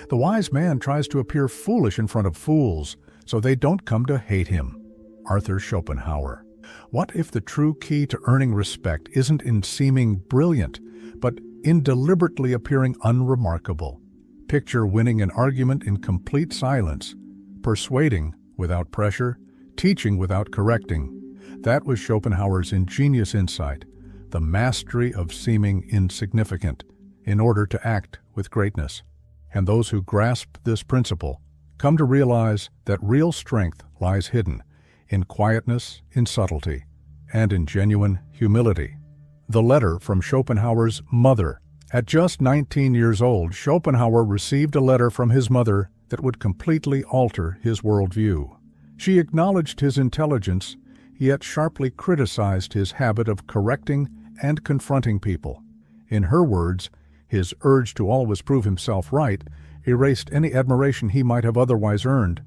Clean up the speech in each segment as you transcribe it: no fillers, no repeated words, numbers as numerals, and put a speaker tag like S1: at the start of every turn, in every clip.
S1: The wise man tries to appear foolish in front of fools, so they don't come to hate him. Arthur Schopenhauer. What if the true key to earning respect isn't in seeming brilliant, but in deliberately appearing unremarkable? Picture winning an argument in complete silence, persuading without pressure, teaching without correcting. That was Schopenhauer's ingenious insight, the mastery of seeming insignificant in order to act with greatness. And those who grasp this principle come to realize that real strength lies hidden in quietness, in subtlety, and in genuine humility. The letter from Schopenhauer's mother. At just 19 years old, Schopenhauer received a letter from his mother that would completely alter his worldview. She acknowledged his intelligence, yet sharply criticized his habit of correcting and confronting people. In her words, his urge to always prove himself right erased any admiration he might have otherwise earned.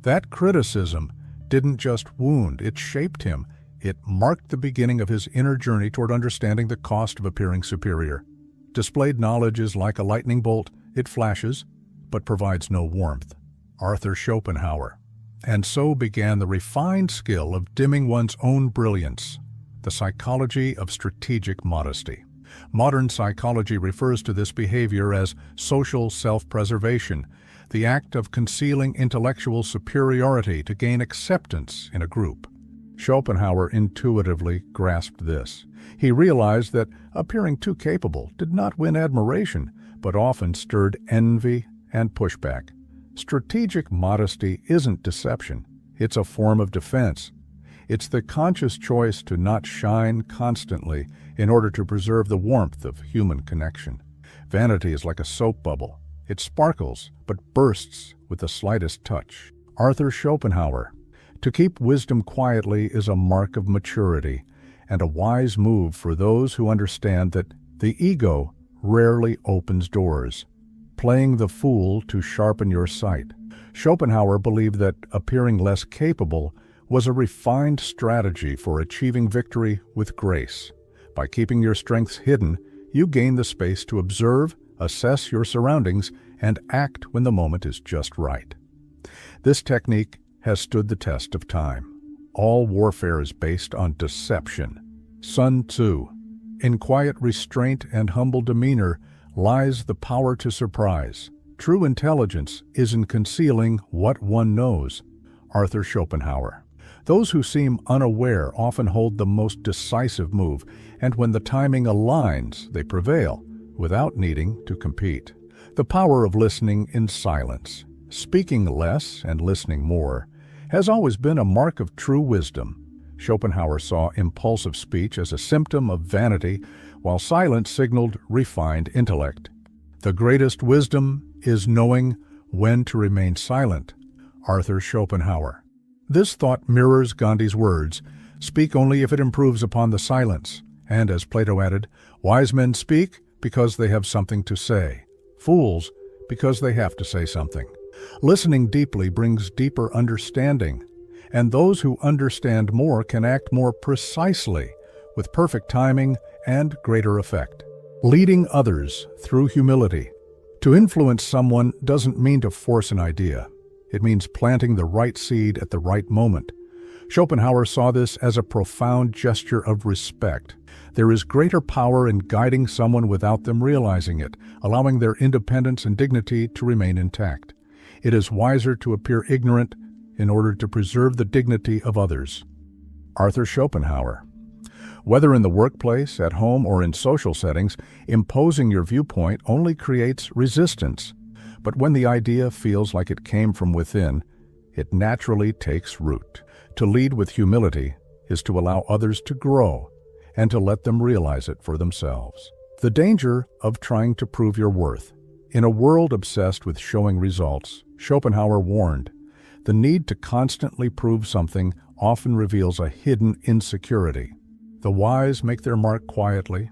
S1: That criticism didn't just wound, it shaped him. It marked the beginning of his inner journey toward understanding the cost of appearing superior. Displayed knowledge is like a lightning bolt. It flashes, but provides no warmth. Arthur Schopenhauer. And so began the refined skill of dimming one's own brilliance, the psychology of strategic modesty. Modern psychology refers to this behavior as social self-preservation, the act of concealing intellectual superiority to gain acceptance in a group. Schopenhauer intuitively grasped this. He realized that appearing too capable did not win admiration, but often stirred envy and pushback. Strategic modesty isn't deception. It's a form of defense. It's the conscious choice to not shine constantly in order to preserve the warmth of human connection. Vanity is like a soap bubble. It sparkles, but bursts with the slightest touch. Arthur Schopenhauer. To keep wisdom quietly is a mark of maturity and a wise move for those who understand that the ego rarely opens doors, playing the fool to sharpen your sight. Schopenhauer believed that appearing less capable was a refined strategy for achieving victory with grace. By keeping your strengths hidden, you gain the space to observe, assess your surroundings, and act when the moment is just right. This technique has stood the test of time. All warfare is based on deception. Sun Tzu. In quiet restraint and humble demeanor lies the power to surprise. True intelligence is in concealing what one knows. Arthur Schopenhauer. Those who seem unaware often hold the most decisive move, and when the timing aligns, they prevail, without needing to compete. The power of listening in silence, speaking less and listening more, has always been a mark of true wisdom. Schopenhauer saw impulsive speech as a symptom of vanity, while silence signaled refined intellect. The greatest wisdom is knowing when to remain silent. Arthur Schopenhauer. This thought mirrors Gandhi's words, "Speak only if it improves upon the silence." And as Plato added, "Wise men speak because they have something to say. Fools because they have to say something." Listening deeply brings deeper understanding, and those who understand more can act more precisely, with perfect timing and greater effect. Leading others through humility. To influence someone doesn't mean to force an idea. It means planting the right seed at the right moment. Schopenhauer saw this as a profound gesture of respect. There is greater power in guiding someone without them realizing it, allowing their independence and dignity to remain intact. It is wiser to appear ignorant in order to preserve the dignity of others. Arthur Schopenhauer. Whether in the workplace, at home, or in social settings, imposing your viewpoint only creates resistance. But when the idea feels like it came from within, it naturally takes root. To lead with humility is to allow others to grow and to let them realize it for themselves. The danger of trying to prove your worth. In a world obsessed with showing results, Schopenhauer warned, the need to constantly prove something often reveals a hidden insecurity. The wise make their mark quietly,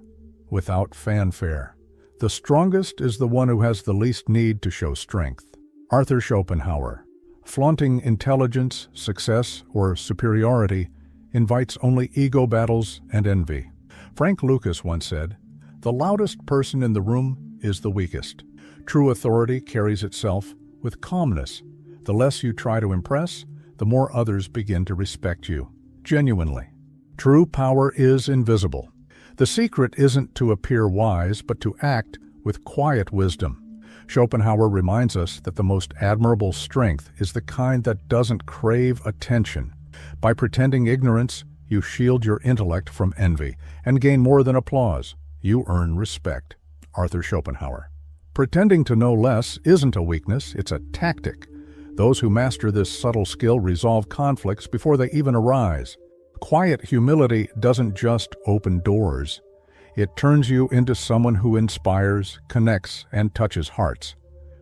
S1: without fanfare. The strongest is the one who has the least need to show strength. Arthur Schopenhauer. Flaunting intelligence, success, or superiority invites only ego battles and envy. Frank Lucas once said, "The loudest person in the room is the weakest." True authority carries itself with calmness. The less you try to impress, the more others begin to respect you. Genuinely. True power is invisible. The secret isn't to appear wise, but to act with quiet wisdom. Schopenhauer reminds us that the most admirable strength is the kind that doesn't crave attention. By pretending ignorance, you shield your intellect from envy and gain more than applause. You earn respect. Arthur Schopenhauer. Pretending to know less isn't a weakness, it's a tactic. Those who master this subtle skill resolve conflicts before they even arise. Quiet humility doesn't just open doors. It turns you into someone who inspires, connects, and touches hearts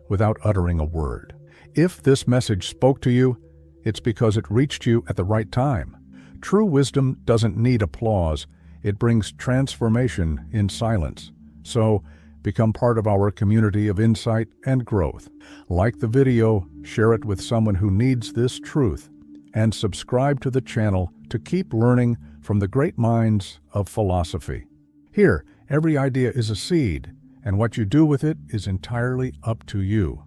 S1: without uttering a word. If this message spoke to you, it's because it reached you at the right time. True wisdom doesn't need applause. It brings transformation in silence. So, become part of our community of insight and growth. Like the video, share it with someone who needs this truth, and subscribe to the channel to keep learning from the great minds of philosophy. Here, every idea is a seed, and what you do with it is entirely up to you.